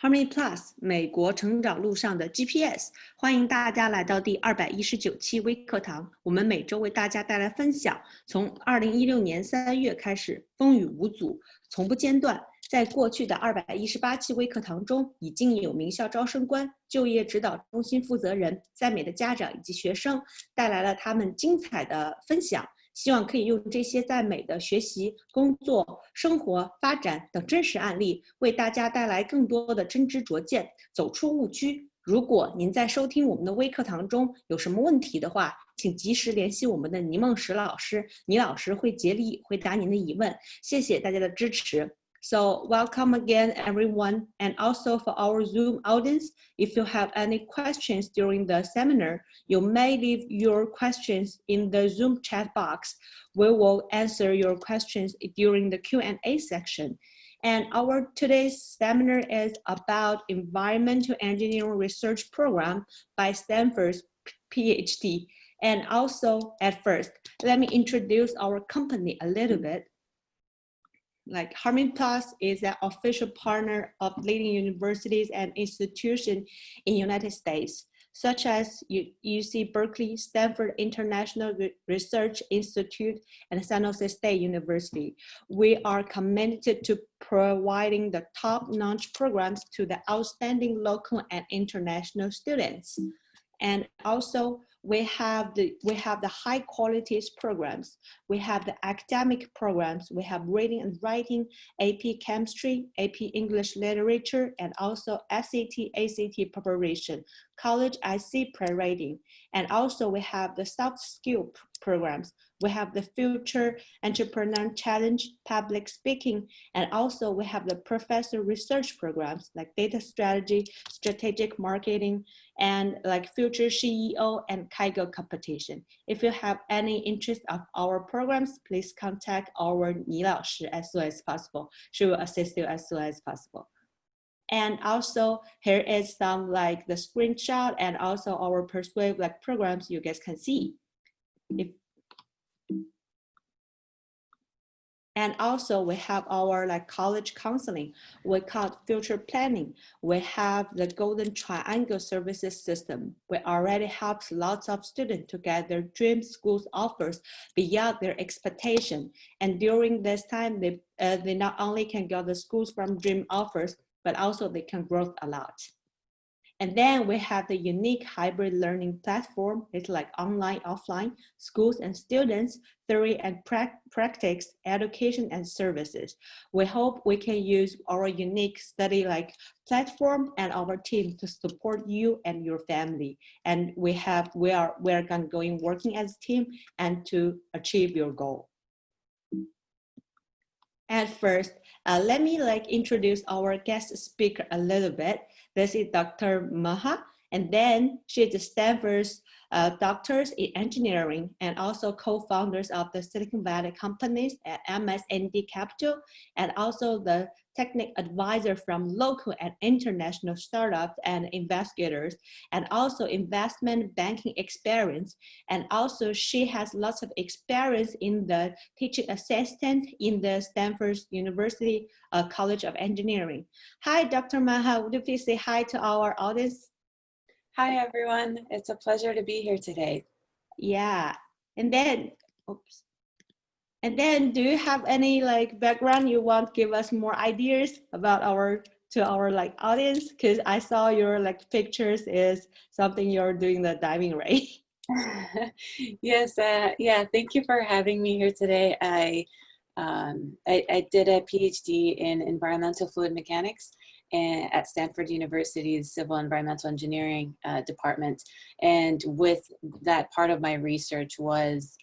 Harmony Plus 美国成长路上的 GPS， 欢迎大家来到第219期微课堂。我们每周为大家带来分享，从2016年3月开始，风雨无阻，从不间断。在过去的218期微课堂中，已经有名校招生官、就业指导中心负责人、在美的家长以及学生带来了他们精彩的分享。希望可以用这些在美的学习、工作、生活、发展等真实案例，为大家带来更多的真知灼见，走出误区。如果您在收听我们的微课堂中有什么问题的话，请及时联系我们的倪梦石老师，倪老师会竭力回答您的疑问。谢谢大家的支持。So welcome again, everyone, and also for our Zoom audience, if you have any questions during the seminar, you may leave your questions in the Zoom chat box. We will answer your questions during the Q&A section. And our today's seminar is about Environmental Engineering Research Program by Stanford's PhD. And also, at first, let me introduce our company a little bit. Like Harmony Plus is an official partner of leading universities and institutions in the United States, such as UC Berkeley, Stanford International Research Institute, and San Jose State University. We are committed to providing the top-notch programs to the outstanding local and international students. And also, we have the high quality programs. We have the academic programs. We have reading and writing, AP chemistry, AP English literature, and also SAT, ACT preparation, college IC pre-rating. And also we have the soft skill programs. We have the Future Entrepreneur Challenge, public speaking, and also we have the professor research programs like data strategy, strategic marketing, and like future CEO and Kaigo competition. If you have any interest of our programs, please contact our Ni Lao Shi as soon as possible. She will assist you as soon as possible. And also here is some like the screenshot and also our persuasive like programs you guys can see. And also we have our like college counseling. We call it future planning. We have the golden triangle services system. We already helps lots of students to get their dream schools offers beyond their expectation. And during this time, they not only can get the schools from dream offers, but also they can grow a lot. And then we have the unique hybrid learning platform. It's like online, offline, schools and students, theory and practice, education and services. We hope we can use our unique study like platform and our team to support you and your family. And we are going working as a team and to achieve your goal. And first, let me like introduce our guest speaker a little bit. This is Dr. Maha, and then she's Stanford's doctors in engineering and also co-founders of the Silicon Valley companies at MSND Capital, and also the technical advisor from local and international startups and investigators, and also investment banking experience. And also she has lots of experience in the teaching assistant in the Stanford University College of Engineering. Hi, Dr. Maha, would you please say hi to our audience? Hi, everyone. It's a pleasure to be here today. Yeah, and then, oops. And then do you have any like background you want to give us more ideas about our like audience? Because I saw your like pictures is something you're doing the diving, right? Yes, yeah, thank you for having me here today. I did a PhD in environmental fluid mechanics at Stanford University's Civil Environmental Engineering department. And with that, part of my research was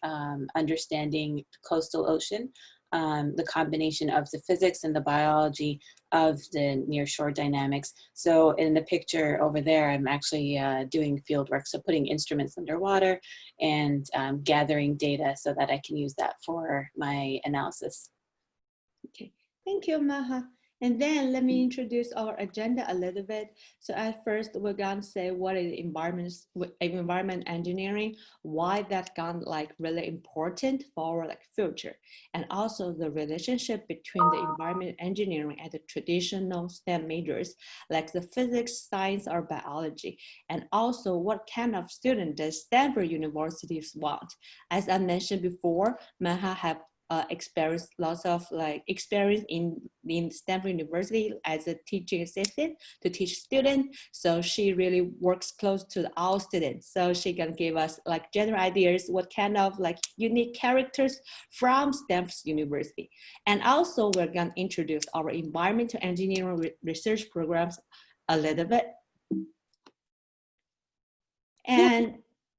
understanding coastal ocean, the combination of the physics and the biology of the nearshore dynamics. So in the picture over there, I'm actually doing field work, so putting instruments underwater and gathering data so that I can use that for my analysis. Okay, thank you, Maha. And then let me introduce our agenda a little bit. So at first, we're going to say what is environment engineering, why that gone like really important for our like future, and also the relationship between the environment engineering and the traditional STEM majors like the physics, science, or biology, and also what kind of student does Stanford universities want. As I mentioned before, Maha have experienced lots of like experience in Stanford University as a teaching assistant to teach students. So she really works close to all students. So she can give us like general ideas, what kind of like unique characters from Stanford University. And also we're going to introduce our environmental engineering research programs a little bit. And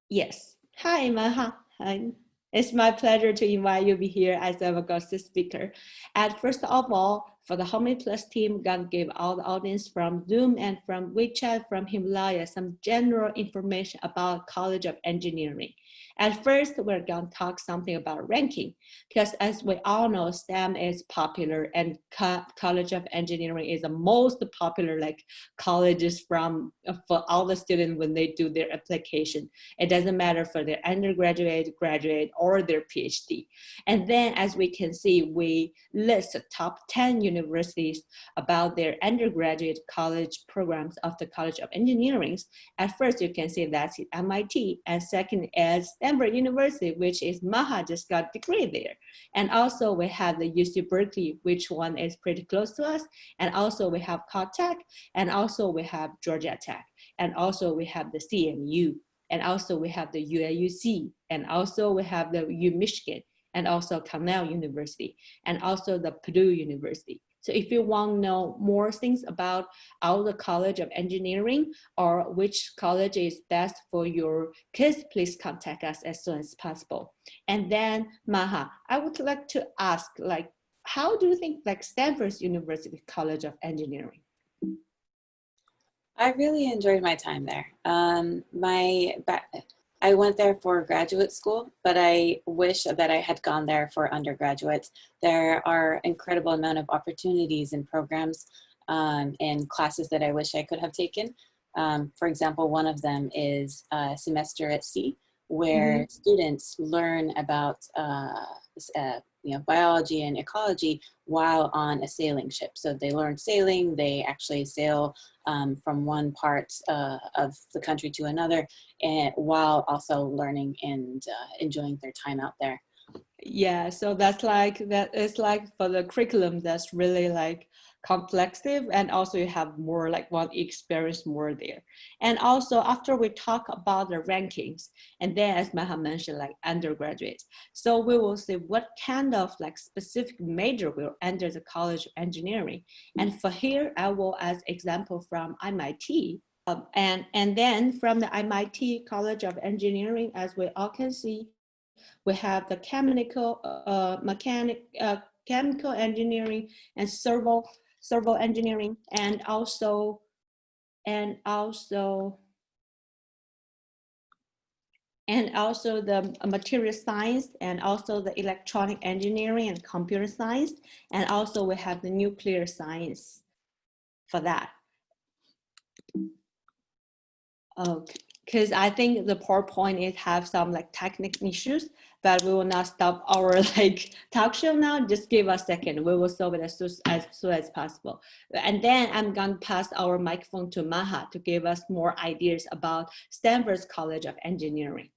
yes, hi Maha. Hi. It's my pleasure to invite you to be here as a guest speaker. And first of all, for the Homey Plus team, gonna give all the audience from Zoom and from WeChat, from Himalaya, some general information about College of Engineering. At first, we're gonna talk something about ranking, because as we all know, STEM is popular and College of Engineering is the most popular like colleges from for all the students when they do their application. It doesn't matter for their undergraduate, graduate, or their PhD. And then as we can see, we list the top 10 universities about their undergraduate college programs of the College of Engineering. At first, you can see that's MIT, and second is Stanford University, which is Maha just got a degree there. And also we have the UC Berkeley, which one is pretty close to us. And also we have Caltech, and also we have Georgia Tech, and also we have the CMU, and also we have the UAUC, and also we have the U Michigan, and also Cornell University, and also the Purdue University. So if you want to know more things about all the College of Engineering or which college is best for your kids, please contact us as soon as possible. And then Maha, I would like to ask, like, how do you think like Stanford University College of Engineering? I really enjoyed my time there. I went there for graduate school, but I wish that I had gone there for undergraduate. There are incredible amount of opportunities and programs and classes that I wish I could have taken. For example, one of them is a semester at sea, where students learn about biology and ecology while on a sailing ship. So they learn sailing, they actually sail from one part of the country to another, and while also learning and enjoying their time out there. Yeah, so that's like, that is like for the curriculum that's really like complexive, and also you have more like one experience more there. And also after we talk about the rankings, and then as Maha mentioned, like undergraduates, so we will see what kind of like specific major will enter the College of Engineering. And for here, I will as example from MIT. And then from the MIT College of Engineering, as we all can see, we have the chemical engineering and servo engineering, and also the material science, and also the electronic engineering and computer science, and also we have the nuclear science for that. Okay, because I think the PowerPoint is have some like technical issues, but we will not stop our like talk show now. Just give us a second. We will solve it as soon as possible. And then I'm going to pass our microphone to Maha to give us more ideas about Stanford's College of Engineering.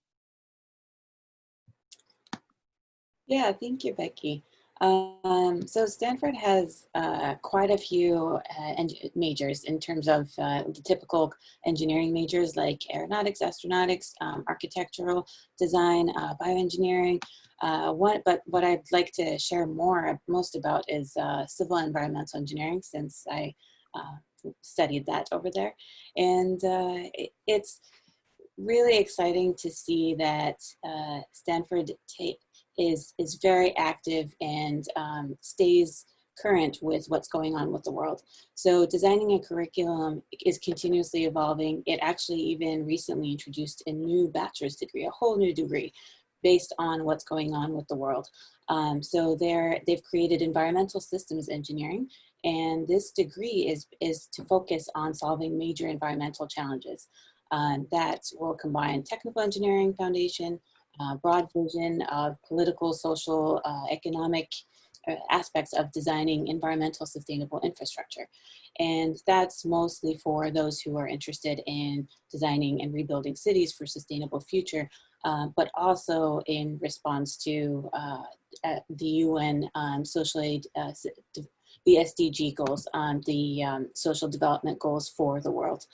Yeah, thank you, Becky. So Stanford has quite a few majors in terms of the typical engineering majors like aeronautics, astronautics, architectural design, bioengineering. But what I'd like to share most about is civil and environmental engineering, since I studied that over there. And it's really exciting to see that Stanford is very active and stays current with what's going on with the world. So designing a curriculum is continuously evolving. It actually even recently introduced a new bachelor's degree, a whole new degree based on what's going on with the world. So they've created environmental systems engineering, and this degree is to focus on solving major environmental challenges. That will combine technical engineering foundation, broad vision of political, social, economic aspects of designing environmental sustainable infrastructure. And that's mostly for those who are interested in designing and rebuilding cities for sustainable future, but also in response to the UN social aid, the SDG goals, the social development goals for the world.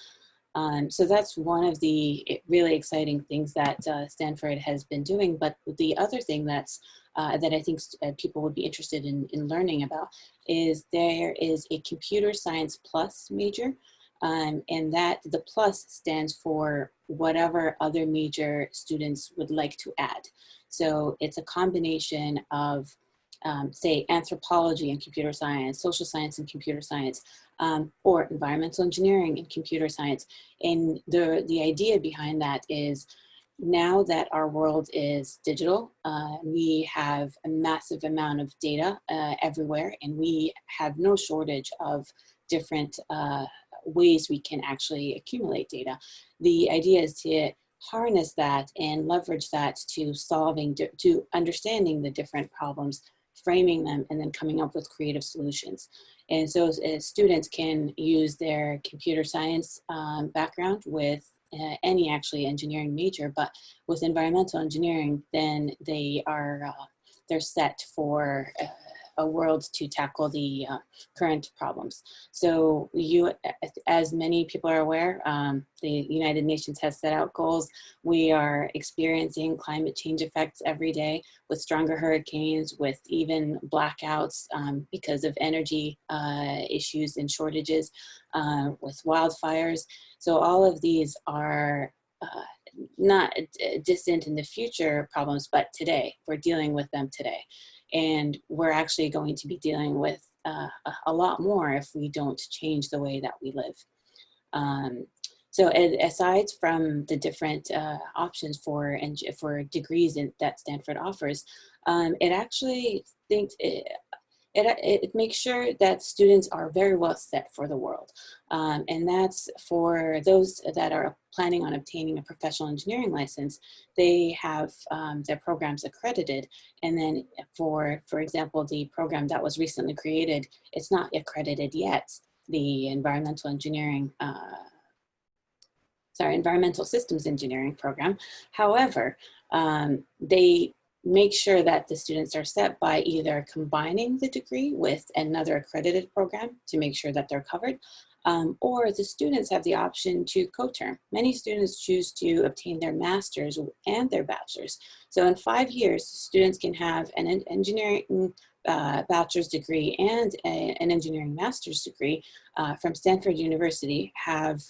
So that's one of the really exciting things that Stanford has been doing. But the other thing that I think people would be interested in learning about is there is a computer science plus major, and that the plus stands for whatever other major students would like to add. So it's a combination of say anthropology and computer science, social science and computer science, or environmental engineering and computer science. And the idea behind that is, now that our world is digital, we have a massive amount of data everywhere, and we have no shortage of different ways we can actually accumulate data. The idea is to harness that and leverage that to to understanding the different problems, framing them, and then coming up with creative solutions. And so students can use their computer science background with any actually engineering major, but with environmental engineering, then they're set for a world to tackle the current problems. So as many people are aware, the United Nations has set out goals. We are experiencing climate change effects every day, with stronger hurricanes, with even blackouts because of energy issues and shortages, with wildfires. So all of these are not distant in the future problems, but today, we're dealing with them today. And we're actually going to be dealing with a lot more if we don't change the way that we live. So aside from the different options for degrees that Stanford offers, it actually thinks it makes sure that students are very well set for the world. And that's for those that are planning on obtaining a professional engineering license. They have their programs accredited. And then for example, the program that was recently created, it's not accredited yet, the environmental systems engineering program. However, they make sure that the students are set by either combining the degree with another accredited program to make sure that they're covered, or the students have the option to co-term. Many students choose to obtain their master's and their bachelor's. So in 5 years, students can have an engineering bachelor's degree and an engineering master's degree from Stanford University, have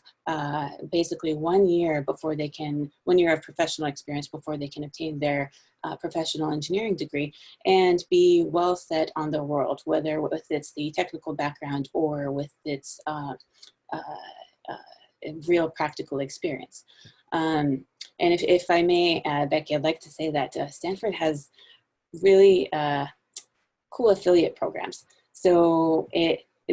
basically 1 year of professional experience before they can obtain their professional engineering degree, and be well set on the world, whether with its the technical background or with its real practical experience. And if I may, Becky, I'd like to say that Stanford has really cool affiliate programs. So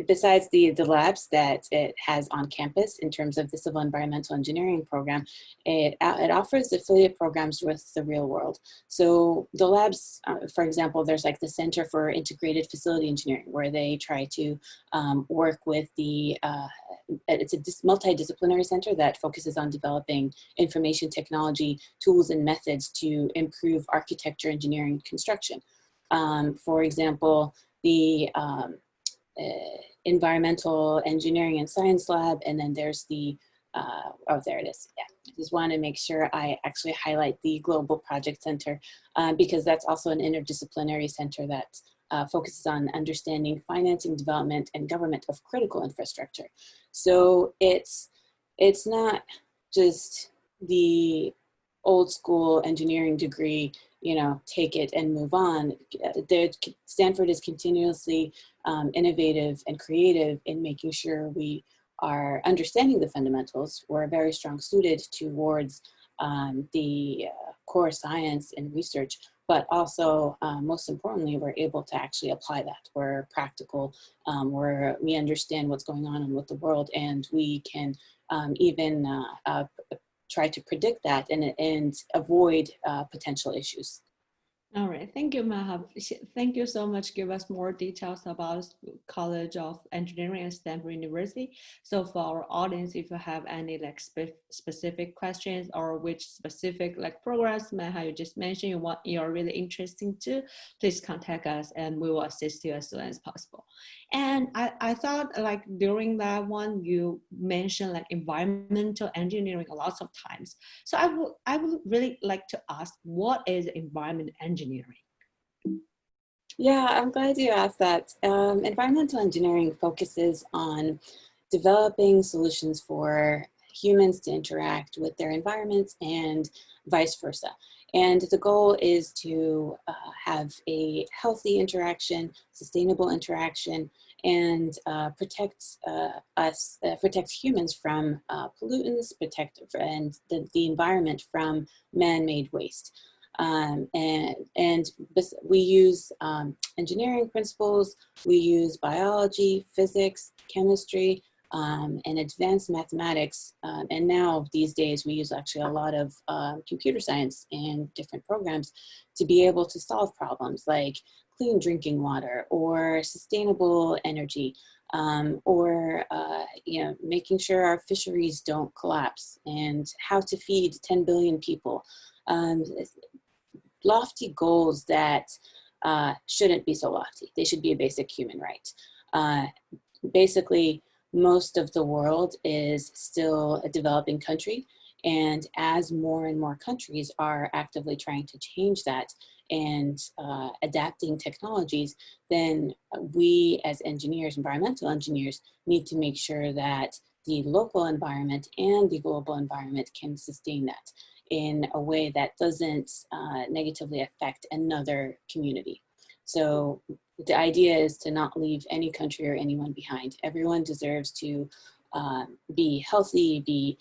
besides the labs that it has on campus in terms of the civil environmental engineering program, it offers affiliate programs with the real world. So the labs, for example, there's like the Center for Integrated Facility Engineering, where they try to work with it's a multidisciplinary center that focuses on developing information technology tools and methods to improve architecture, engineering, and construction. For example, the environmental engineering and science lab, and then there's the there it is. Yeah, I just want to make sure I actually highlight the Global Project Center, because that's also an interdisciplinary center that focuses on understanding financing, development, and government of critical infrastructure. So it's not just the old school engineering degree, take it and move on. Stanford is continuously innovative and creative in making sure we are understanding the fundamentals. We're very strong suited towards the core science and research, but also, most importantly, we're able to actually apply that. We're practical, we understand what's going on with the world, and we can even try to predict that and avoid potential issues. All right, thank you, Maha. Thank you so much. Give us more details about College of Engineering at Stanford University. So for our audience, if you have any like specific questions or which specific like programs, Maha, you just mentioned you're really interested to, please contact us and we will assist you as soon as possible. And I thought like during that one, you mentioned like environmental engineering a lot of times. So I would really like to ask, what is environmental engineering? Yeah, I'm glad you asked that. Environmental engineering focuses on developing solutions for humans to interact with their environments and vice versa. And the goal is to have a healthy interaction, sustainable interaction, and protect humans from pollutants, and the environment from man-made waste. And we use engineering principles, we use biology, physics, chemistry, and advanced mathematics. And now these days we use actually a lot of computer science and different programs to be able to solve problems like clean drinking water or sustainable energy, or making sure our fisheries don't collapse, and how to feed 10 billion people. Lofty goals that shouldn't be so lofty. They should be a basic human right. Basically, most of the world is still a developing country, and as more and more countries are actively trying to change that and adapting technologies, then we as engineers, environmental engineers, need to make sure that the local environment and the global environment can sustain that in a way that doesn't negatively affect another community. So the idea is to not leave any country or anyone behind. Everyone deserves to be healthy, be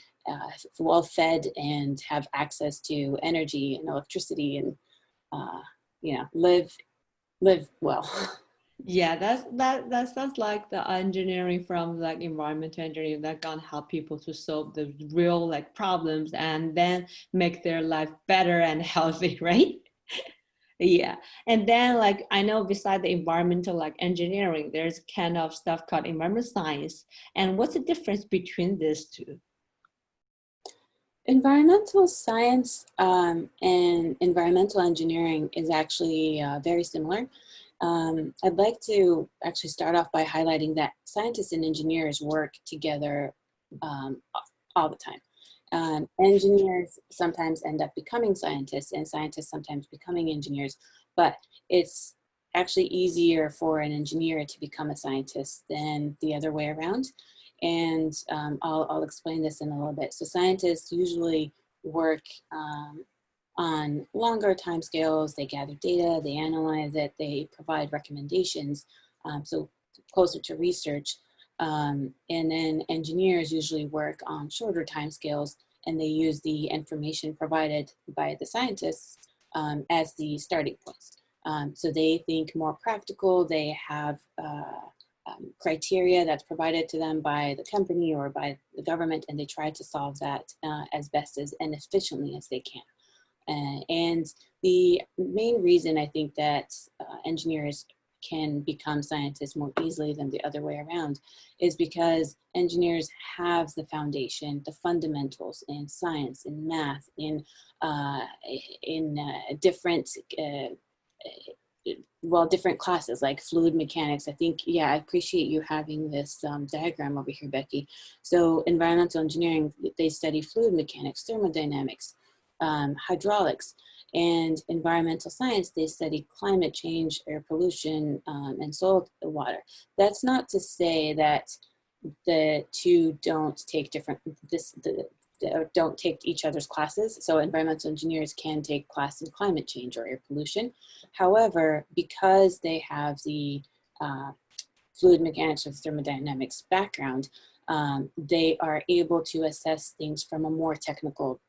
well-fed, and have access to energy and electricity, and live well. Yeah, that sounds like the engineering from like environmental engineering that gonna help people to solve the real like problems and then make their life better and healthy, right? Yeah, and then like I know beside the environmental like engineering, there's kind of stuff called environmental science. And what's the difference between these two? Environmental science and environmental engineering is actually very similar. I'd like to actually start off by highlighting that scientists and engineers work together all the time. Engineers sometimes end up becoming scientists, and scientists sometimes becoming engineers, but it's actually easier for an engineer to become a scientist than the other way around. And I'll explain this in a little bit. So scientists usually work on longer timescales. They gather data, they analyze it, they provide recommendations, so closer to research. And then engineers usually work on shorter timescales, and they use the information provided by the scientists as the starting points. So they think more practical. They have criteria that's provided to them by the company or by the government, and they try to solve that as best as and efficiently as they can. And the main reason I think that engineers can become scientists more easily than the other way around is because engineers have the foundation, the fundamentals in science, in math, in different different classes like fluid mechanics. I think, yeah, I appreciate you having this diagram over here, Becky. So environmental engineering, they study fluid mechanics, thermodynamics, hydraulics, and environmental science, they study climate change, air pollution, and soil water. That's not to say that the two don't take don't take each other's classes. So environmental engineers can take class in climate change or air pollution. However, because they have the fluid mechanics or thermodynamics background, they are able to assess things from a more technical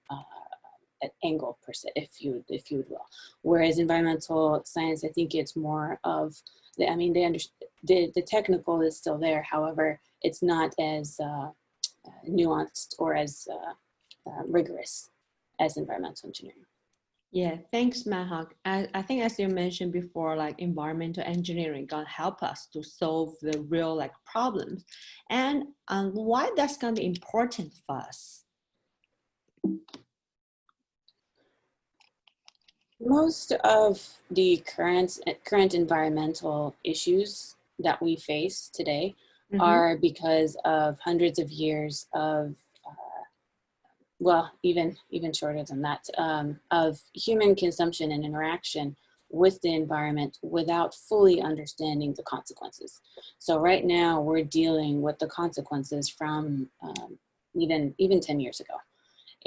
angle per se, if you would will. Whereas environmental science, I think it's more of I mean, the technical is still there. However, it's not as nuanced or as rigorous as environmental engineering. Yeah, thanks, Maha. I think as you mentioned before, like environmental engineering gonna help us to solve the real like problems. And why that's gonna be important for us? Most of the current environmental issues that we face today are because of hundreds of years of well, even shorter than that, of human consumption and interaction with the environment without fully understanding the consequences. So right now we're dealing with the consequences from even 10 years ago.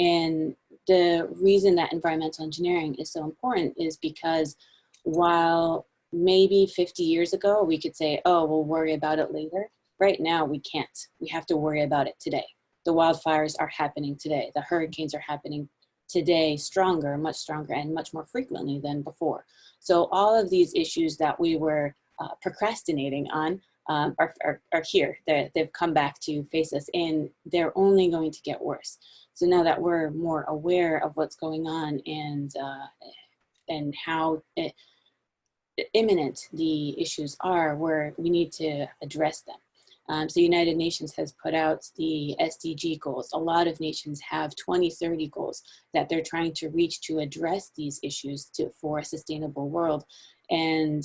And the reason that environmental engineering is so important is because while maybe 50 years ago we could say, oh, we'll worry about it later, right now we can't. We have to worry about it today. The wildfires are happening today. The hurricanes are happening today, much stronger, and much more frequently than before. So all of these issues that we were procrastinating on are here. They've come back to face us, and they're only going to get worse. So now that we're more aware of what's going on and how imminent the issues are, we need to address them. So United Nations has put out the SDG goals. A lot of nations have 2030 goals that they're trying to reach to address these issues for a sustainable world. And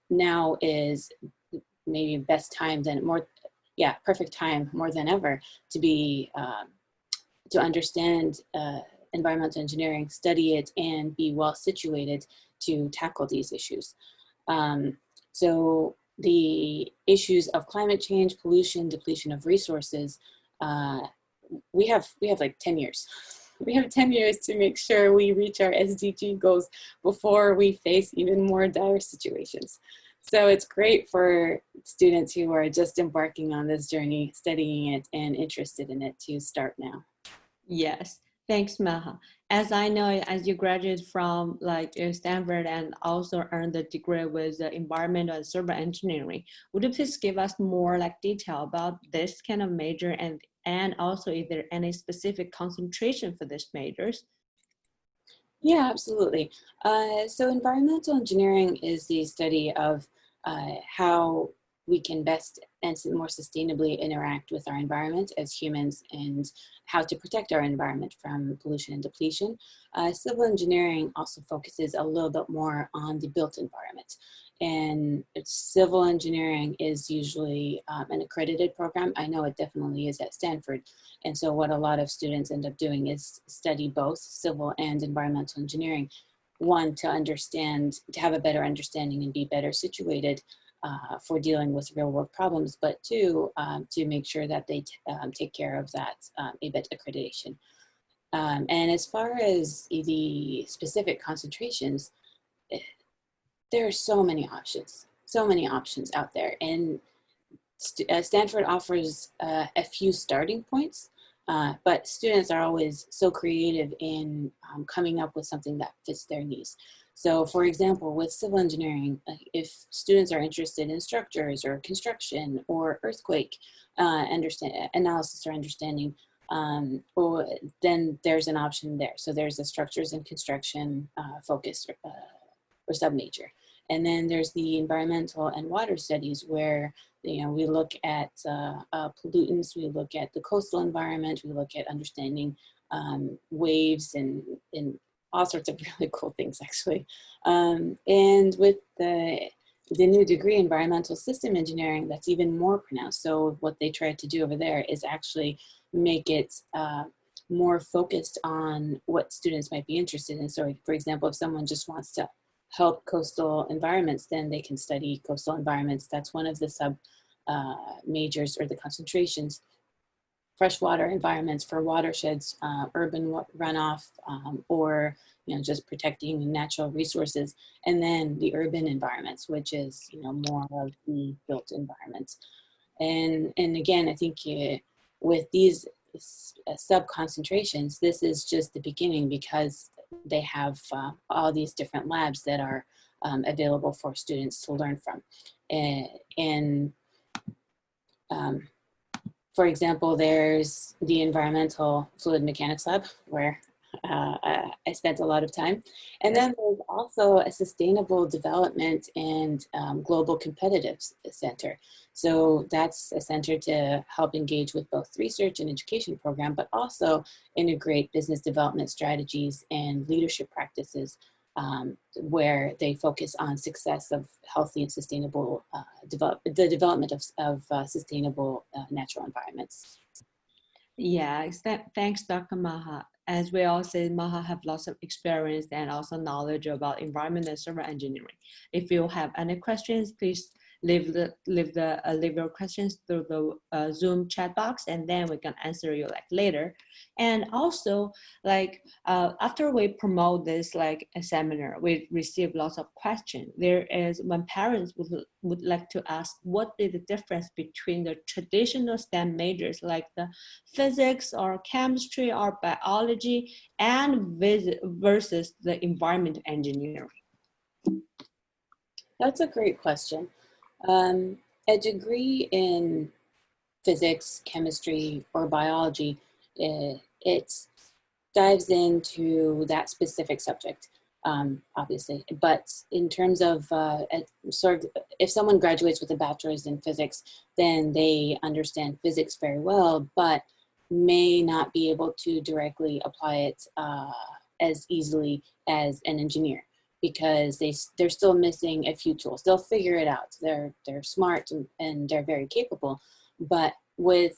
now is maybe perfect time more than ever to be, to understand environmental engineering, study it, and be well situated to tackle these issues. So the issues of climate change, pollution, depletion of resources, we have like 10 years. We have 10 years to make sure we reach our SDG goals before we face even more dire situations. So it's great for students who are just embarking on this journey, studying it and interested in it to start now. Yes, thanks, Maha. As I know, as you graduated from like Stanford and also earned the degree with environmental and civil engineering, would you please give us more like detail about this kind of major and also is there any specific concentration for these majors? Yeah, absolutely. So environmental engineering is the study of how we can best and more sustainably interact with our environment as humans and how to protect our environment from pollution and depletion. Civil engineering also focuses a little bit more on the built environment. And civil engineering is usually an accredited program. I know it definitely is at Stanford. And so what a lot of students end up doing is study both civil and environmental engineering. One, to have a better understanding and be better situated for dealing with real world problems, but two, to make sure that they take care of that ABET accreditation. And as far as the specific concentrations, there are so many options out there. And Stanford offers a few starting points, but students are always so creative in coming up with something that fits their needs. So for example, with civil engineering, if students are interested in structures or construction or earthquake analysis or understanding, then there's an option there. So there's a structures and construction focus or submajor. And then there's the environmental and water studies where we look at pollutants, we look at the coastal environment, we look at understanding waves and all sorts of really cool things actually. And with the new degree, environmental system engineering, that's even more pronounced. So what they tried to do over there is actually make it more focused on what students might be interested in. So for example, if someone just wants to help coastal environments, then they can study coastal environments. That's one of the sub majors or the concentrations. Freshwater environments for watersheds, urban runoff, or just protecting natural resources, and then the urban environments, which is more of the built environments. And again, I think with these sub-concentrations, this is just the beginning because they have all these different labs that are available for students to learn from. For example, there's the environmental fluid mechanics lab where I spent a lot of time. And then there's also a sustainable development and global competitive center. So that's a center to help engage with both research and education program, but also integrate business development strategies and leadership practices where they focus on success of healthy and sustainable the development of sustainable natural environments. Yeah, thanks, Dr. Maha. As we all said, Maha have lots of experience and also knowledge about environment and civil engineering. If you have any questions, please leave your questions through the Zoom chat box, and then we can answer you like later. And also, like after we promote this like a seminar, we receive lots of questions. There is when parents would like to ask what is the difference between the traditional STEM majors like the physics or chemistry or biology and versus the environment engineering. That's a great question. A degree in physics, chemistry, or biology, it dives into that specific subject, obviously. But in terms of if someone graduates with a bachelor's in physics, then they understand physics very well, but may not be able to directly apply it as easily as an engineer, because they're still missing a few tools. They'll figure it out. They're smart and they're very capable. But with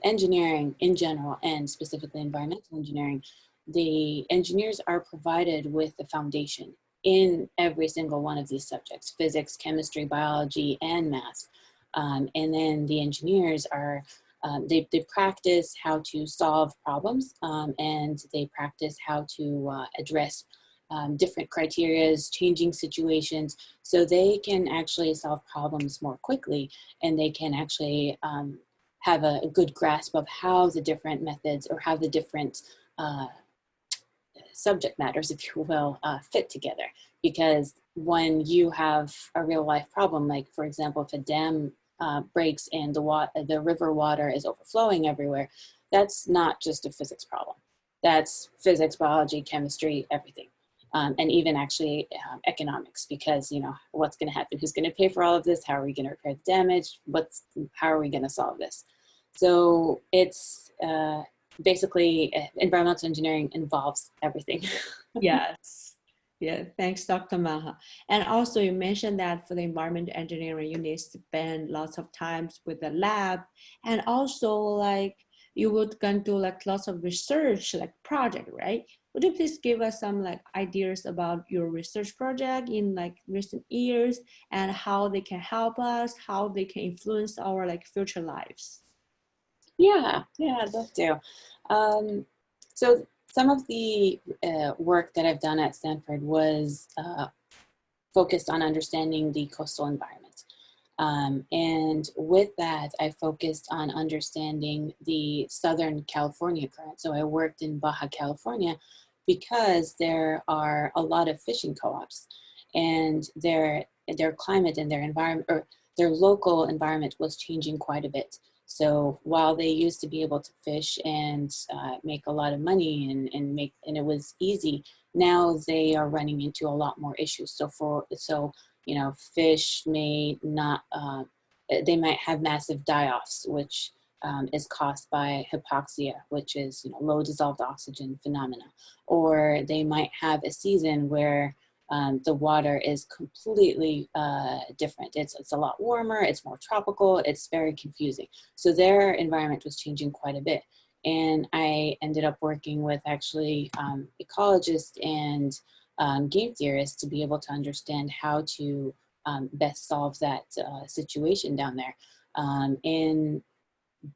engineering in general, and specifically environmental engineering, the engineers are provided with the foundation in every single one of these subjects: physics, chemistry, biology, and math. And then the engineers are they practice how to solve problems, and they practice how to address different criterias, changing situations, so they can actually solve problems more quickly, and they can actually have a good grasp of how the different methods or how the different subject matters, if you will, fit together. Because when you have a real life problem, like for example, if a dam breaks and the river water is overflowing everywhere, that's not just a physics problem. That's physics, biology, chemistry, everything. And even actually economics, because what's going to happen? Who's going to pay for all of this? How are we going to repair the damage? How are we going to solve this? So it's basically environmental engineering involves everything. Yes. Yeah, thanks, Dr. Maha. And also you mentioned that for the environment engineering, you need to spend lots of times with the lab, and also like you would go do like lots of research, like project, right? Would you please give us some like ideas about your research project in like recent years and how they can help us, how they can influence our like future lives? Yeah, I'd love to. So some of the work that I've done at Stanford was focused on understanding the coastal environment. And with that, I focused on understanding the Southern California current. So I worked in Baja California because there are a lot of fishing co-ops, and their climate and their environment, or their local environment, was changing quite a bit. So while they used to be able to fish and make a lot of money and it was easy, now they are running into a lot more issues. So fish may not, they might have massive die-offs, which is caused by hypoxia, which is low dissolved oxygen phenomena. Or they might have a season where the water is completely different. It's a lot warmer, it's more tropical, it's very confusing. So their environment was changing quite a bit. And I ended up working with actually ecologists and game theorists to be able to understand how to best solve that situation down there. And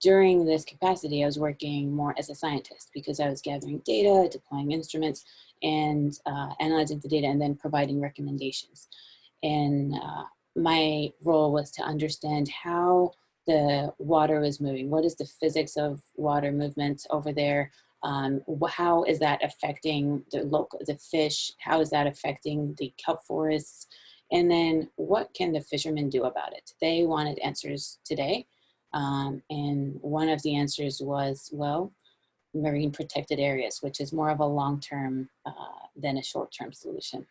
during this capacity, I was working more as a scientist because I was gathering data, deploying instruments, and analyzing the data, and then providing recommendations. And my role was to understand how the water was moving. What is the physics of water movement over there? How is that affecting the fish? How is that affecting the kelp forests? And then what can the fishermen do about it? They wanted answers today. And one of the answers was, well, marine protected areas, which is more of a long-term than a short-term solution.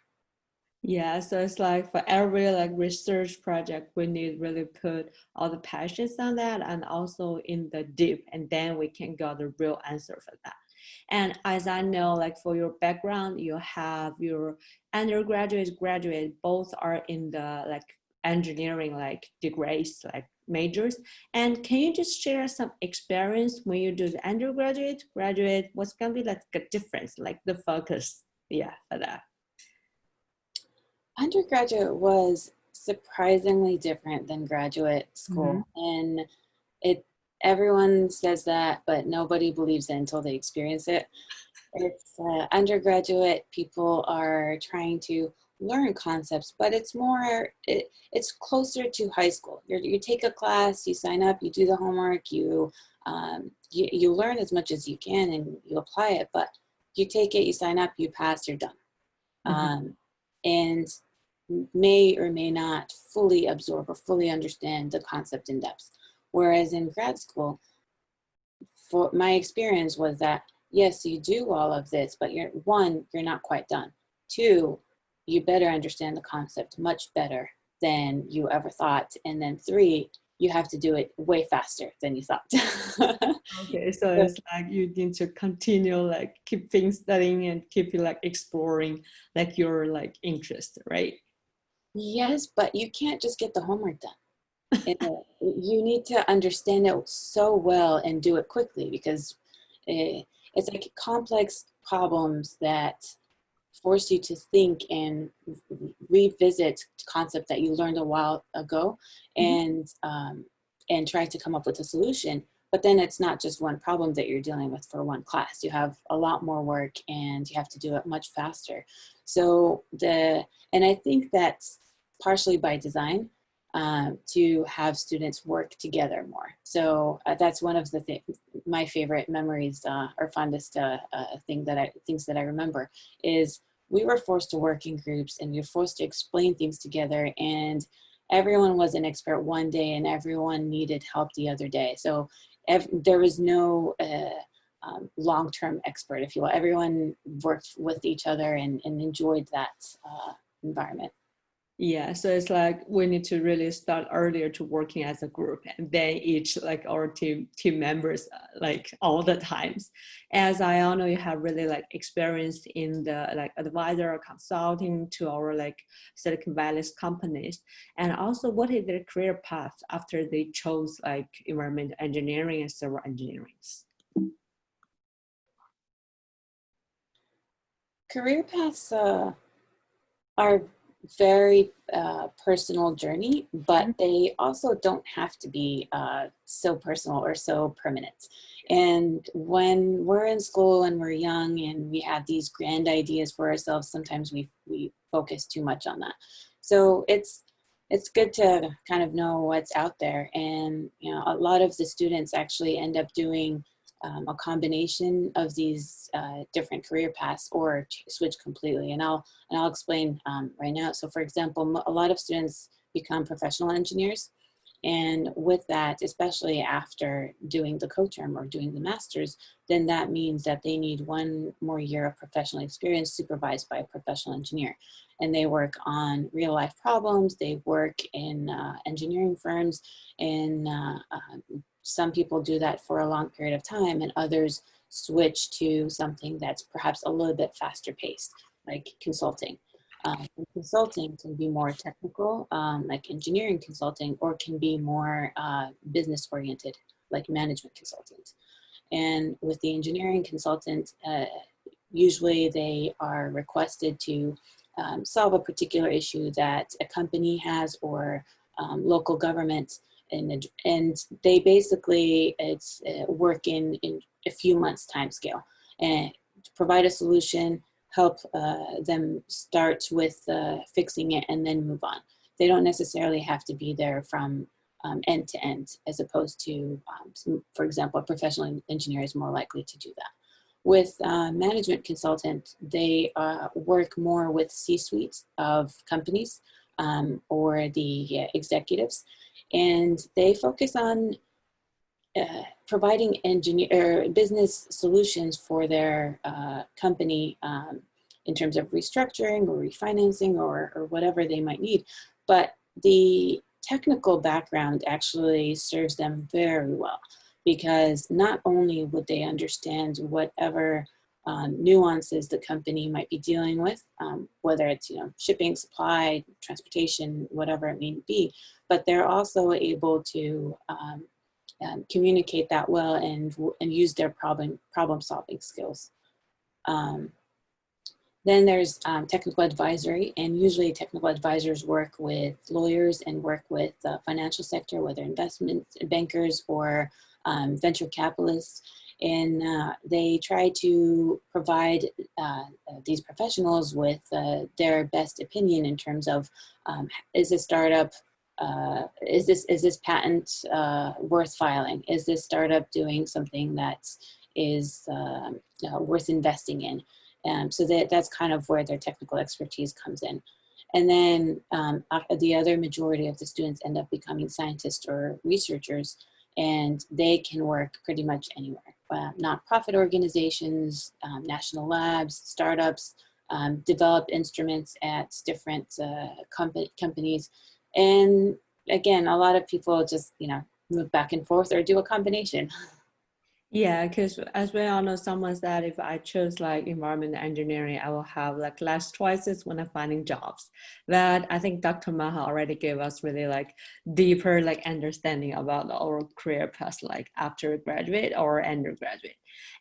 Yeah, so it's like for every like research project, we need really put all the passions on that and also in the deep, and then we can get the real answer for that. And as I know, like for your background, you have your undergraduate, graduate, both are in the like engineering like degrees, like majors. And can you just share some experience when you do the undergraduate, graduate, what's gonna be like a difference, like the focus, yeah, for that? Undergraduate was surprisingly different than graduate school. And everyone says that, but nobody believes it until they experience it. It's undergraduate, people are trying to learn concepts, but it's closer to high school. You take a class, you sign up, you do the homework, you learn as much as you can and you apply it, but you take it, you sign up, you pass, you're done. And may or may not fully absorb or fully understand the concept in depth. Whereas in grad school, for my experience was that, yes, you do all of this, but you're not quite done. Two, you better understand the concept much better than you ever thought. And then three, you have to do it way faster than you thought. Okay, so it's like you need to continue like keep things studying and keep like exploring like your like interest, right? Yes, but you can't just get the homework done. You need to understand it so well and do it quickly, because it's like complex problems that force you to think and revisit concept that you learned a while ago and try to come up with a solution. But then it's not just one problem that you're dealing with for one class. You have a lot more work and you have to do it much faster. So and I think that's partially by design, to have students work together more. So that's one of the my favorite memories or fondest things that I remember is we were forced to work in groups and we were forced to explain things together, and everyone was an expert one day and everyone needed help the other day. So there was no long-term expert, if you will. Everyone worked with each other and enjoyed that environment. Yeah, so it's like we need to really start earlier to working as a group, and then each like our team members like all the times. As I all know, you have really like experience in the like advisor or consulting to our like Silicon Valley companies, and also what is their career path after they chose like environmental engineering and civil engineering? Career paths are very personal journey, but they also don't have to be so personal or so permanent. And when we're in school and we're young and we have these grand ideas for ourselves, sometimes we focus too much on that. So it's good to kind of know what's out there. And a lot of the students actually end up doing a combination of these different career paths, or switch completely. And I'll explain right now. So for example, a lot of students become professional engineers. And with that, especially after doing the co-term or doing the master's, then that means that they need one more year of professional experience supervised by a professional engineer. And they work on real life problems. They work in engineering firms, and some people do that for a long period of time, and others switch to something that's perhaps a little bit faster paced, like consulting. Consulting can be more technical, like engineering consulting, or can be more business oriented, like management consultant. And with the engineering consultant, usually they are requested to solve a particular issue that a company has, or local government, and they basically work in a few months time scale and provide a solution, help them start with fixing it, and then move on. They don't necessarily have to be there from end to end, as opposed to, for example, a professional engineer is more likely to do that. With management consultant, they work more with C-suite of companies or the executives, and they focus on providing business solutions for their company in terms of restructuring or refinancing or whatever they might need. But the technical background actually serves them very well, because not only would they understand whatever nuances the company might be dealing with, whether it's shipping, supply, transportation, whatever it may be, but they're also able to communicate that well and use their problem solving skills. Then there's technical advisory, and usually technical advisors work with lawyers and work with the financial sector, whether investment bankers or venture capitalists. And they try to provide these professionals with their best opinion in terms of, is this startup, is this patent worth filing? Is this startup doing something that is worth investing in? So that's kind of where their technical expertise comes in. And then the other majority of the students end up becoming scientists or researchers, and they can work pretty much anywhere. Nonprofit organizations, national labs, startups, develop instruments at different companies. And again, a lot of people just, move back and forth or do a combination. Yeah, because as we all know, someone said if I chose like environmental engineering, I will have like less choices when I'm finding jobs. But I think Dr. Maha already gave us really like deeper like understanding about our career path, like after graduate or undergraduate.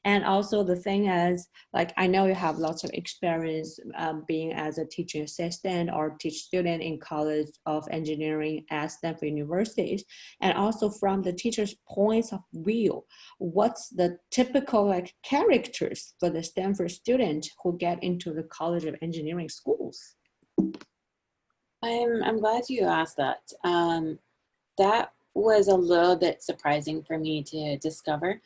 And also the thing is, like I know you have lots of experience being as a teaching assistant or teach student in College of Engineering at Stanford University, and also from the teacher's points of view, what's the typical like characters for the Stanford student who get into the College of Engineering schools? I'm glad you asked that. That was a little bit surprising for me to discover,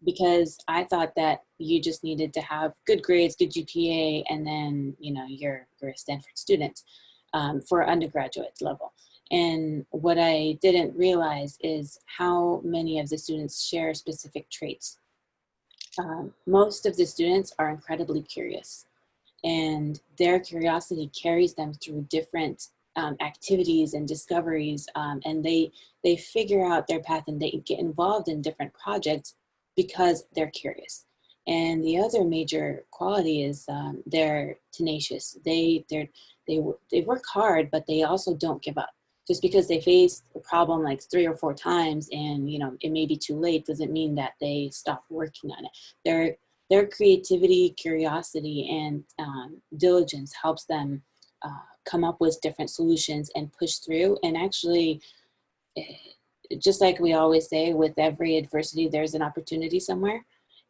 because I thought that you just needed to have good grades, good GPA, and then you're a Stanford student for undergraduate level. And what I didn't realize is how many of the students share specific traits. Most of the students are incredibly curious, and their curiosity carries them through different activities and discoveries, and they figure out their path and they get involved in different projects because they're curious. And the other major quality is they're tenacious. They work hard, but they also don't give up. Just because they face a problem like 3 or 4 times and it may be too late doesn't mean that they stop working on it. Their creativity, curiosity, and diligence helps them come up with different solutions and push through. And actually, just like we always say, with every adversity, there's an opportunity somewhere.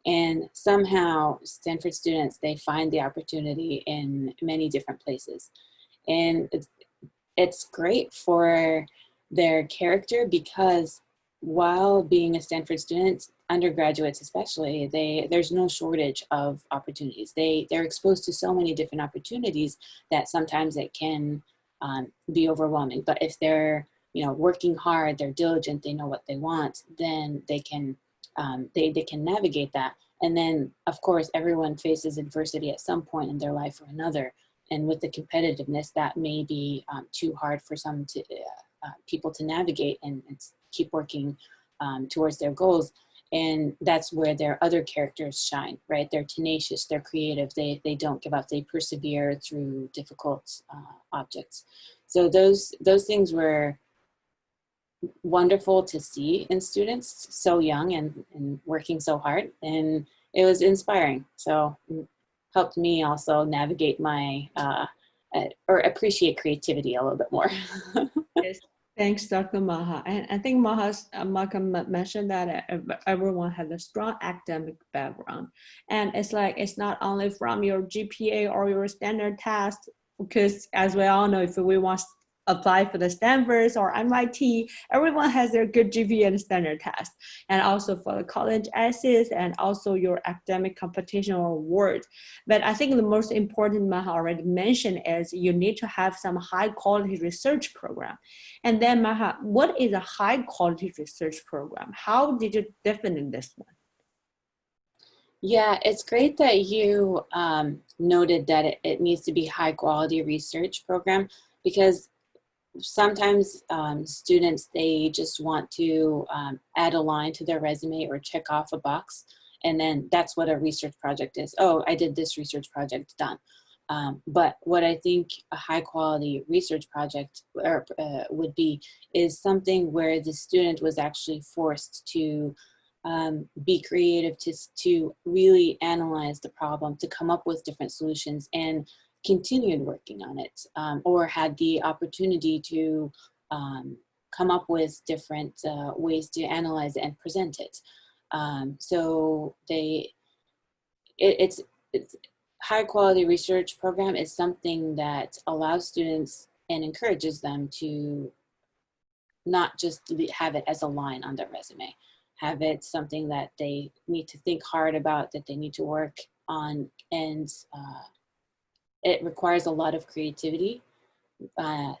And somehow, Stanford students, they find the opportunity in many different places. And it's great for their character, because while being a Stanford student, undergraduates especially, there's no shortage of opportunities. They're exposed to so many different opportunities that sometimes it can be overwhelming. But if they're working hard, they're diligent, they know what they want, then they can navigate that. And then of course everyone faces adversity at some point in their life or another. And with the competitiveness, that may be too hard for some people to navigate and keep working towards their goals. And that's where their other characters shine, right? They're tenacious, they're creative, they don't give up, they persevere through difficult objects. So those things were wonderful to see in students so young and working so hard. And it was inspiring. So helped me also navigate my, or appreciate creativity a little bit more. Yes. Thanks, Dr. Maha. And I think Malcolm mentioned that everyone has a strong academic background. And it's like, it's not only from your GPA or your standard test, because as we all know, if we want apply for the Stanford or MIT, everyone has their good GPA and standard test. And also for the college essays and also your academic competition or award. But I think the most important Maha already mentioned is you need to have some high quality research program. And then Maha, what is a high quality research program? How did you define this one? Yeah, it's great that you noted that it needs to be high quality research program, because sometimes students, they just want to add a line to their resume or check off a box, and then that's what a research project is. Oh, I did this research project, done. But what I think a high quality research project would be is something where the student was actually forced to be creative, to really analyze the problem, to come up with different solutions, and continued working on it, or had the opportunity to come up with different ways to analyze it and present it. So it's high quality research program is something that allows students and encourages them to not just have it as a line on their resume, have it something that they need to think hard about, that they need to work on, and it requires a lot of creativity.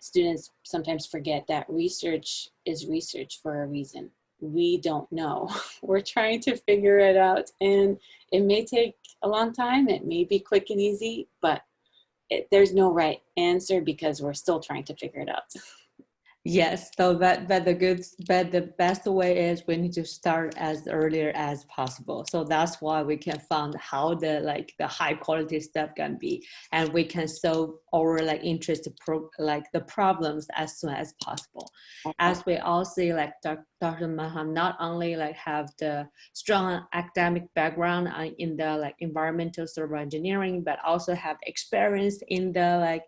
Students sometimes forget that research is research for a reason. We don't know. We're trying to figure it out, and it may take a long time. It may be quick and easy, but there's no right answer because we're still trying to figure it out. Yes, so but the best way is we need to start as earlier as possible. So that's why we can find how the high quality stuff can be, and we can solve our interest the problems as soon as possible. As we all see, Dr. Maham not only have the strong academic background in the environmental civil engineering, but also have experience in the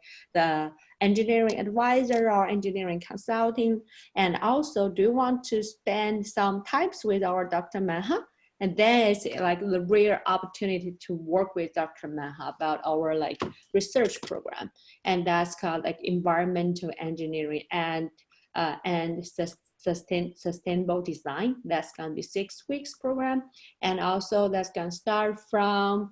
engineering advisor or engineering consulting. And also, do you want to spend some times with our Dr. Maha? And then it's the rare opportunity to work with Dr. Maha about our research program. And that's called environmental engineering and sustainable design. That's gonna be 6 weeks program. And also that's gonna start from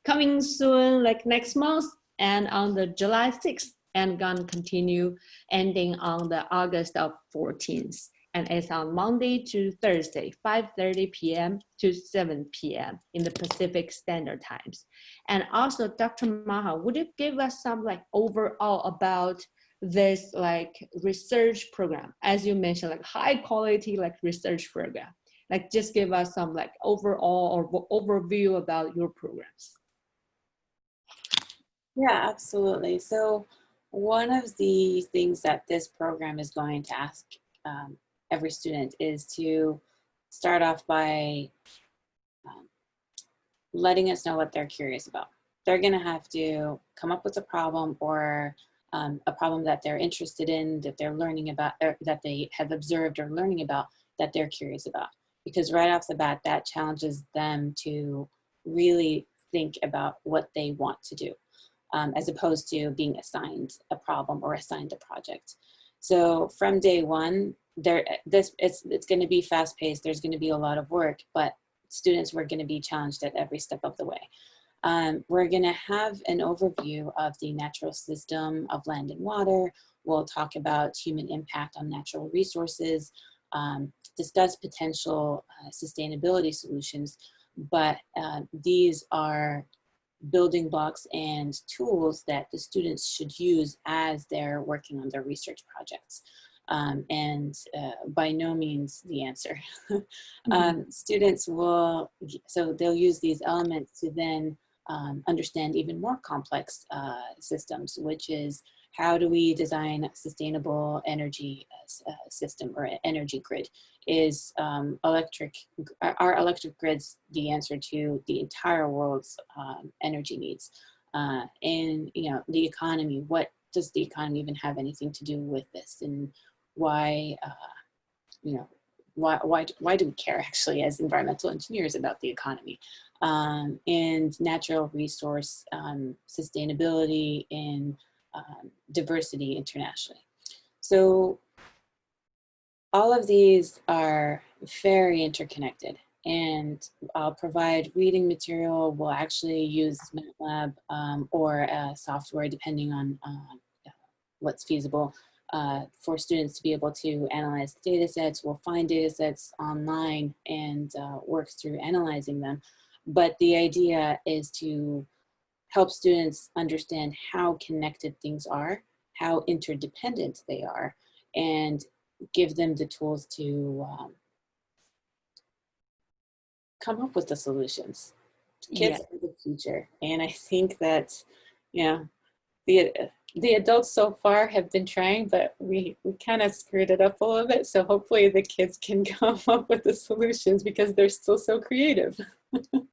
coming soon, next month, and on the July 6th. And gonna continue ending on the August 14th. And it's on Monday to Thursday, 5:30 p.m. to 7 p.m. in the Pacific Standard Times. And also, Dr. Maha, would you give us some overall about this research program? As you mentioned, high quality research program. Just give us some overall or overview about your programs. Yeah, absolutely. So one of the things that this program is going to ask every student is to start off by letting us know what they're curious about. They're going to have to come up with a problem, or a problem that they're interested in, that they're learning about, or that they have observed or learning about, that they're curious about. Because right off the bat, that challenges them to really think about what they want to do. As opposed to being assigned a problem or assigned a project. So from day one, it's going to be fast paced. There's going to be a lot of work, but students were going to be challenged at every step of the way. We're going to have an overview of the natural system of land and water. We'll talk about human impact on natural resources, discuss potential sustainability solutions, but these are building blocks and tools that the students should use as they're working on their research projects. And by no means the answer. Students will, so they'll use these elements to then understand even more complex systems, which is how do we design a sustainable energy system or energy grid? Is our electric grids the answer to the entire world's energy needs? And the economy, what does the economy even have anything to do with this? And why why do we care actually as environmental engineers about the economy? And natural resource sustainability and diversity internationally. So all of these are very interconnected, and I'll provide reading material. We'll actually use MATLAB or software, depending on what's feasible for students to be able to analyze data sets. We'll find data sets online and work through analyzing them. But the idea is to help students understand how connected things are, how interdependent they are, and give them the tools to come up with the solutions. Kids are the future. And I think that, yeah, the adults so far have been trying, but we kind of screwed it up a little bit. So hopefully the kids can come up with the solutions because they're still so creative.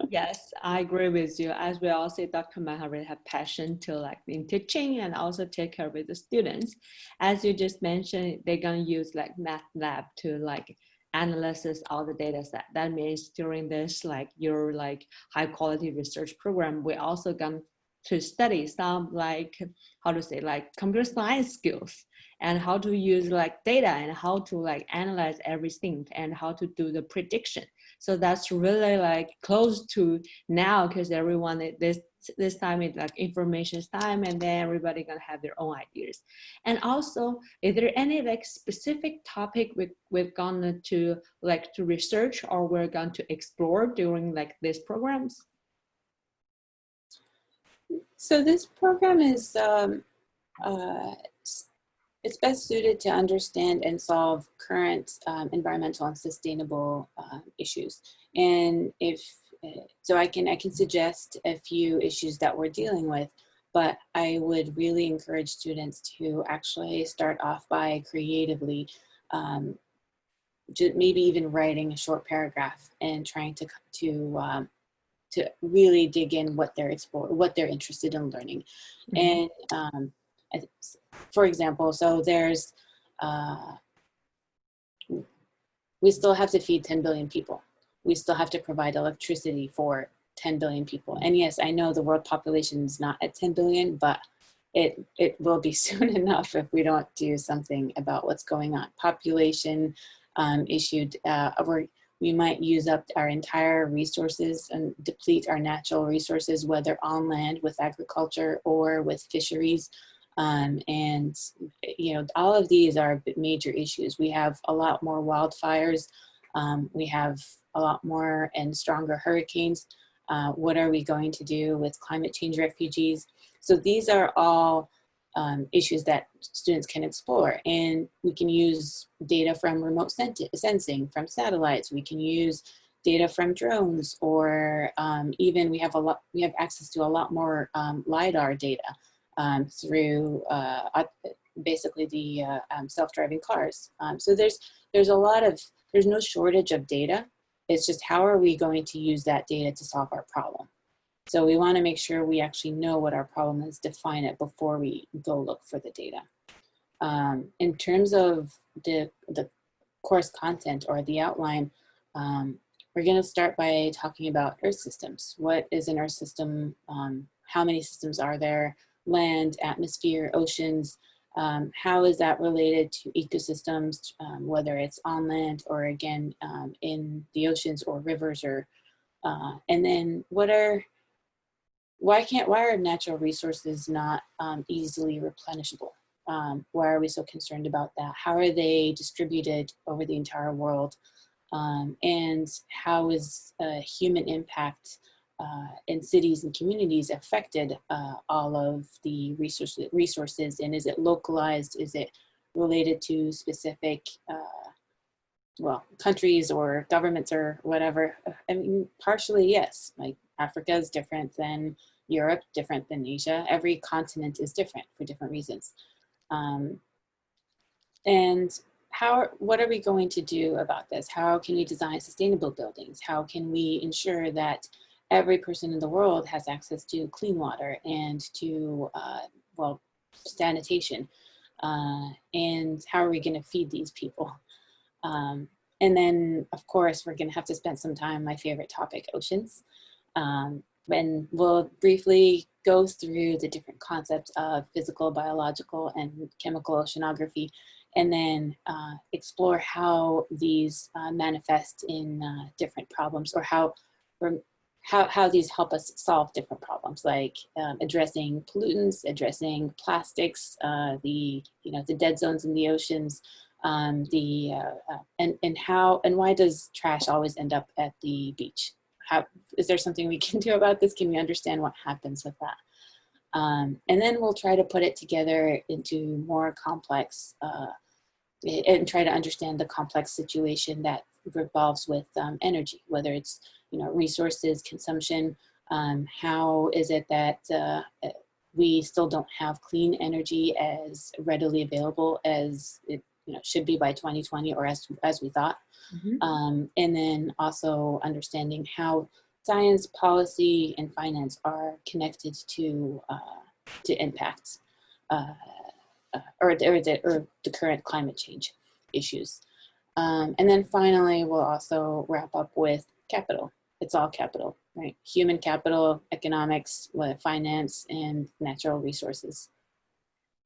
Yes, I agree with you. As we all say, Dr. Maha really have passion to like in teaching and also take care with the students. As you just mentioned, they're gonna use like MATLAB to like analysis all the data set. That means during this like your like high quality research program, we're also going to study some like how to say like computer science skills and how to use like data and how to like analyze everything and how to do the prediction. So that's really like close to now because everyone this time is like information time and then everybody gonna have their own ideas. And also, is there any like specific topic we're gonna to like to research or we're going to explore during like these programs? So this program is it's best suited to understand and solve current environmental and sustainable issues. And if so, I can suggest a few issues that we're dealing with, but I would really encourage students to actually start off by creatively, maybe even writing a short paragraph and trying to really dig in what they're interested in learning. Mm-hmm. And for example, so there's, we still have to feed 10 billion people. We still have to provide electricity for 10 billion people. And yes, I know the world population is not at 10 billion, but it will be soon enough if we don't do something about what's going on. Population issued, we might use up our entire resources and deplete our natural resources, whether on land with agriculture or with fisheries. And you know, all of these are major issues. We have a lot more wildfires. We have a lot more and stronger hurricanes. What are we going to do with climate change refugees? So these are all issues that students can explore, and we can use data from remote sensing, from satellites. We can use data from drones, or even we have access to a lot more LiDAR data. Through basically the self-driving cars. So there's no shortage of data. It's just how are we going to use that data to solve our problem? So we want to make sure we actually know what our problem is, define it before we go look for the data. In terms of the course content or the outline, we're going to start by talking about Earth systems. What is an Earth system? How many systems are there? Land, atmosphere, oceans, how is that related to ecosystems, whether it's on land or again in the oceans or rivers, or and then why are natural resources not easily replenishable? Why are we so concerned about that? How are they distributed over the entire world? And how is human impact in cities and communities affected all of the resources, and is it localized? Is it related to specific countries or governments or whatever? I mean, partially yes. Like Africa is different than Europe, different than Asia. Every continent is different for different reasons. And what are we going to do about this? How can we design sustainable buildings? How can we ensure that every person in the world has access to clean water and to, sanitation? And how are we going to feed these people? And then, of course, we're going to have to spend some time, my favorite topic, oceans. and we'll briefly go through the different concepts of physical, biological, and chemical oceanography, and then explore how these manifest in different problems, or how these help us solve different problems, like addressing pollutants, addressing plastics, the dead zones in the oceans, and why does trash always end up at the beach? Is there something we can do about this? Can we understand what happens with that? And then we'll try to put it together into more complex and try to understand the complex situation that revolves with energy, whether it's resources, consumption. How is it that we still don't have clean energy as readily available as it should be by 2020, or as we thought? Mm-hmm. And then also understanding how science, policy, and finance are connected to impacts or the current climate change issues. And then finally, we'll also wrap up with capital. It's all capital, right? Human capital, economics, finance, and natural resources.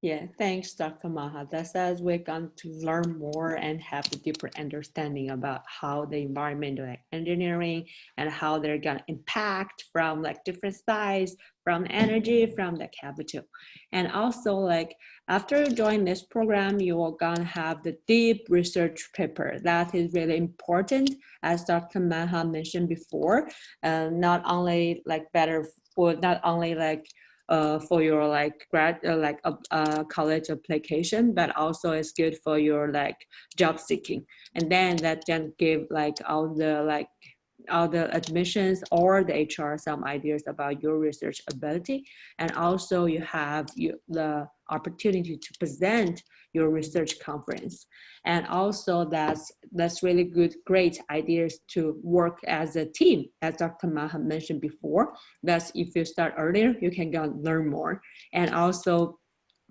Yeah, thanks, Dr. Maha. That's as we're going to learn more and have a deeper understanding about how the environmental engineering and how they're going to impact from like different sides, from energy, from the capital. And also like after you join this program, you are going to have the deep research paper. That is really important, as Dr. Maha mentioned before, not only like better for not only like for your like college application, but also it's good for your like job seeking. And then that can give like all the admissions or the HR some ideas about your research ability. And also you have the opportunity to present your research conference. And also that's really great ideas to work as a team, as Dr. Maha mentioned before. That's if you start earlier, you can go learn more. And also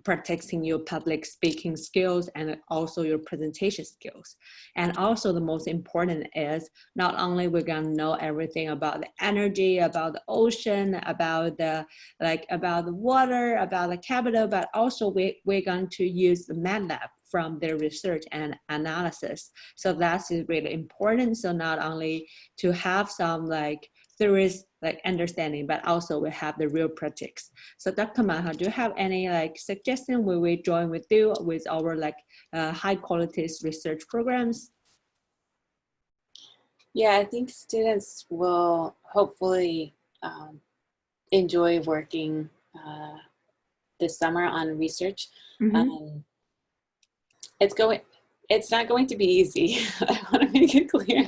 practicing your public speaking skills and also your presentation skills. And also the most important is not only we're gonna know everything about the energy, about the ocean, about the water, about the capital, but also we're going to use the MATLAB from their research and analysis. So that's really important. So not only to have some like theories like understanding, but also we have the real practice. So Dr. Maha, do you have any like suggestion where we join with you with our like high quality research programs? Yeah, I think students will hopefully enjoy working this summer on research. Mm-hmm. It's not going to be easy. I want to make it clear.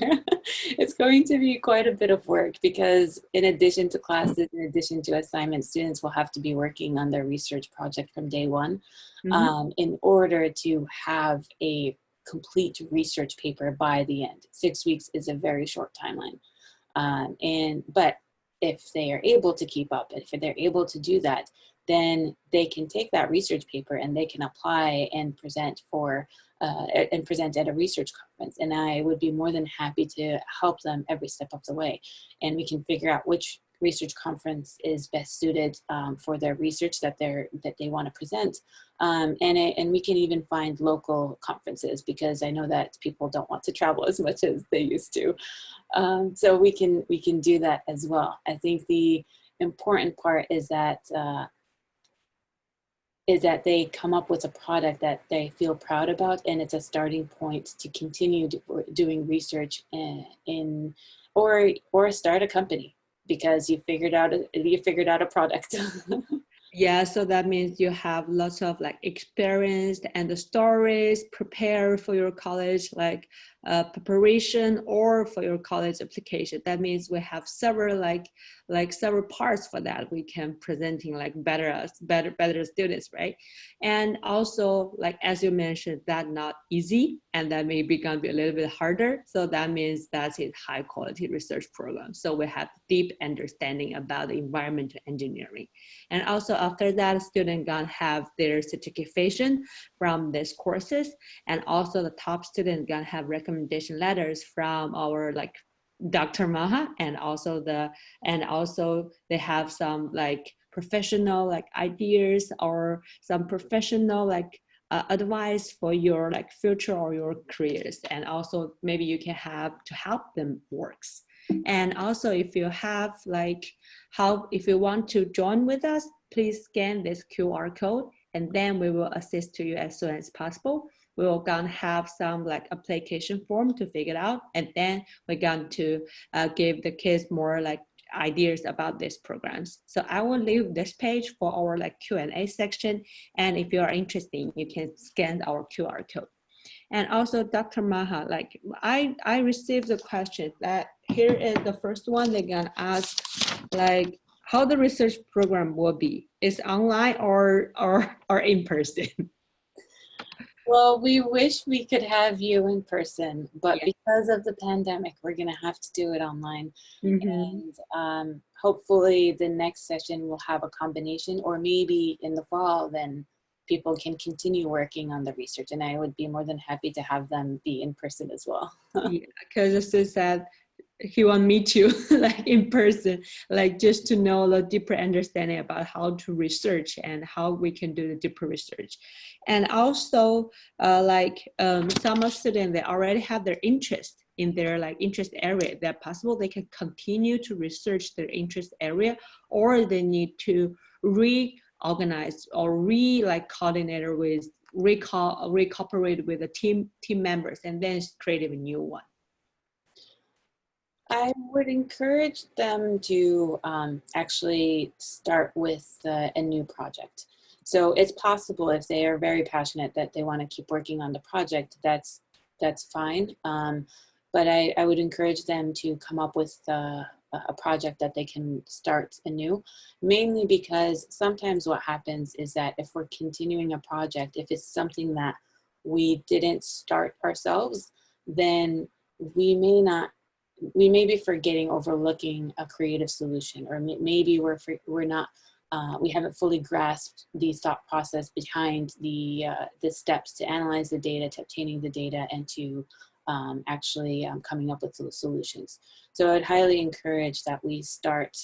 It's going to be quite a bit of work, because in addition to classes, in addition to assignments, students will have to be working on their research project from day one, in order to have a complete research paper by the end. 6 weeks is a very short timeline. But if they are able to keep up, if they're able to do that, then they can take that research paper and they can apply and present at a research conference. And I would be more than happy to help them every step of the way. And we can figure out which research conference is best suited for their research that they want to present. And we can even find local conferences, because I know that people don't want to travel as much as they used to. So we can do that as well. I think the important part is that they come up with a product that they feel proud about, and it's a starting point to continue doing research or start a company, because you figured out a product. Yeah, so that means you have lots of like experience and the stories prepared for your college like preparation or for your college application. That means we have several several parts for that. We can presenting like better students, right? And also like as you mentioned, that not easy, and that maybe gonna be a little bit harder. So that means that's a high quality research program. So we have deep understanding about the environmental engineering. And also after that, student gonna have their certification from these courses. And also the top student gonna have recommendation letters from our Dr. Maha, and also they have some like professional like ideas or some professional like advice for your like future or your careers, and also maybe you can have to help them works. And also if you have like if you want to join with us, please scan this QR code, and then we will assist to you as soon as possible. We will gonna have some like application form to figure it out, and then we're going to give the kids more like ideas about these programs. So I will leave this page for our like Q&A section, and if you are interested, you can scan our QR code. And also Dr. Maha, like I received the question that here is the first one. They're gonna ask like how the research program will be. Is online or in person? Well, we wish we could have you in person, but Yeah. because of the pandemic, we're going to have to do it online. Mm-hmm. And hopefully the next session will have a combination, or maybe in the fall, then people can continue working on the research. And I would be more than happy to have them be in person as well. Yeah, because Sue said he want me to like in person, like just to know the deeper understanding about how to research and how we can do the deeper research. And also some students, they already have their interest in their like interest area. That possible they can continue to research their interest area, or they need to reorganize or coordinate with recooperate with the team members, and then create a new one. I would encourage them to actually start with a new project. So it's possible if they are very passionate that they want to keep working on the project, that's fine. But I would encourage them to come up with a project that they can start anew, mainly because sometimes what happens is that if we're continuing a project, if it's something that we didn't start ourselves, then we may be forgetting, overlooking a creative solution, or maybe we haven't fully grasped the thought process behind the steps to analyze the data, to obtaining the data, and to actually coming up with those solutions. So I'd highly encourage that we start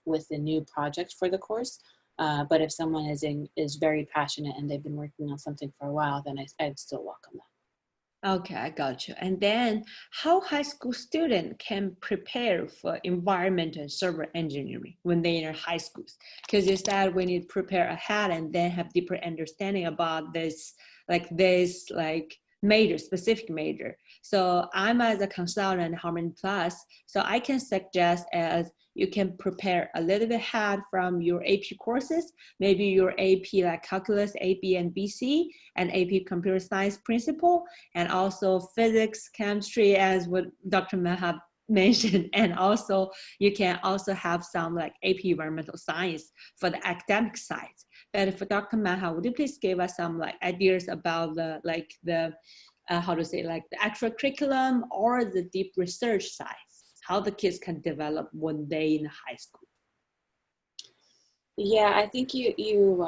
with a new project for the course. But if someone is very passionate and they've been working on something for a while, then I'd still welcome that. Okay, I got you. And then how high school student can prepare for environment and server engineering when they're in high schools? Because you said we need to prepare ahead and then have deeper understanding about this major, specific major. So I'm as a consultant Harmony Plus, so I can suggest as you can prepare a little bit ahead from your AP courses, maybe your AP like calculus, A, B, and BC, and AP computer science principle, and also physics, chemistry, as what Dr. Maha mentioned. And also you can also have some like AP environmental science for the academic side. But for Dr. Maha, would you please give us some like ideas about the actual curriculum or the deep research side, how the kids can develop one day in high school? Yeah, I think you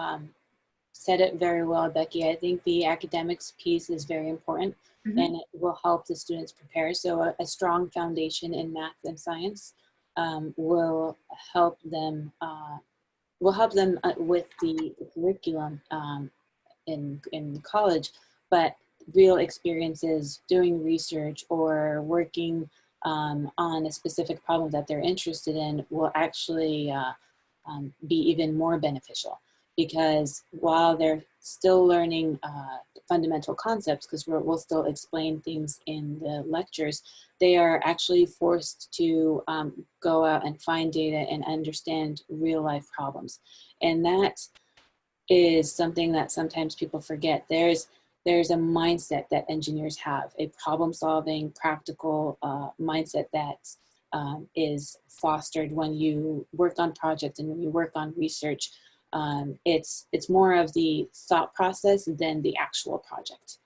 said it very well, Becky. I think the academics piece is very important, mm-hmm. and it will help the students prepare. So a strong foundation in math and science will help them with the curriculum in college, but real experiences doing research or working on a specific problem that they're interested in will actually be even more beneficial, because while they're still learning fundamental concepts, because we'll still explain things in the lectures, they are actually forced to go out and find data and understand real life problems. And that is something that sometimes people forget. There's a mindset that engineers have, a problem-solving, practical mindset that is fostered when you work on projects and when you work on research. It's more of the thought process than the actual project.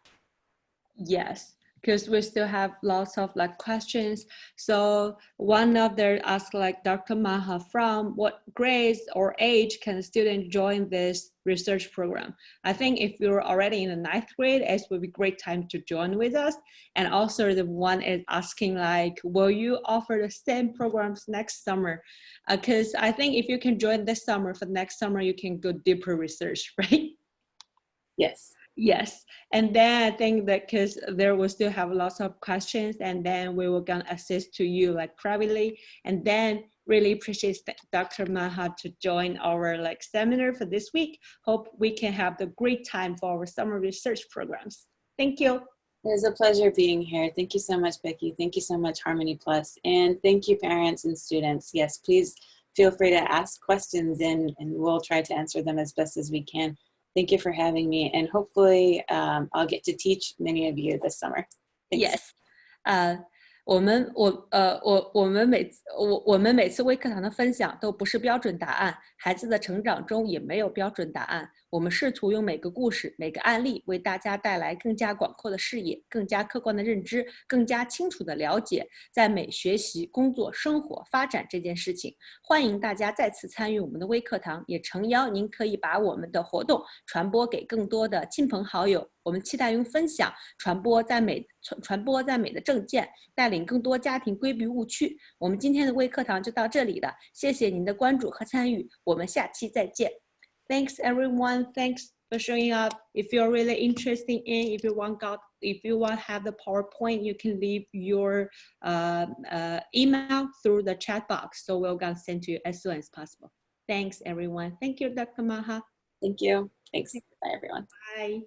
Yes, because we still have lots of like questions. So one of them asked like Dr. Maha, from what grades or age can a student join this research program? I think if you're already in the 9th grade, it would be a great time to join with us. And also the one is asking like, will you offer the same programs next summer? Because I think if you can join this summer, for next summer, you can go deeper research, right? Yes. Yes, and then I think that because there will still have lots of questions, and then we will gonna assist to you like privately, and then really appreciate Dr. Maha to join our like seminar for this week. Hope we can have the great time for our summer research programs. Thank you. It was a pleasure being here. Thank you so much, Becky. Thank you so much, Harmony Plus. And thank you, parents and students. Yes, please feel free to ask questions and we'll try to answer them as best as we can. Thank you for having me. And hopefully I'll get to teach many of you this summer. Thanks. Yes. 我们每次微课堂的分享都不是标准答案，孩子的成长中也没有标准答案。我们试图用每个故事、每个案例为大家带来更加广阔的视野、更加客观的认知、更加清楚的了解在美学习、工作、生活、发展这件事情。欢迎大家再次参与我们的微课堂，也诚邀您可以把我们的活动传播给更多的亲朋好友。我们期待用分享传播在美的正见，带领更多家庭规避误区。我们今天的微课堂就到这里了，谢谢您的关注和参与，我们下期再见。Thanks everyone. Thanks for showing up. If you're really interested in, if you want to have the PowerPoint, you can leave your email through the chat box. So we're going to send to you as soon as possible. Thanks everyone. Thank you, Dr. Maha. Thank you. Thanks. Bye everyone. Bye.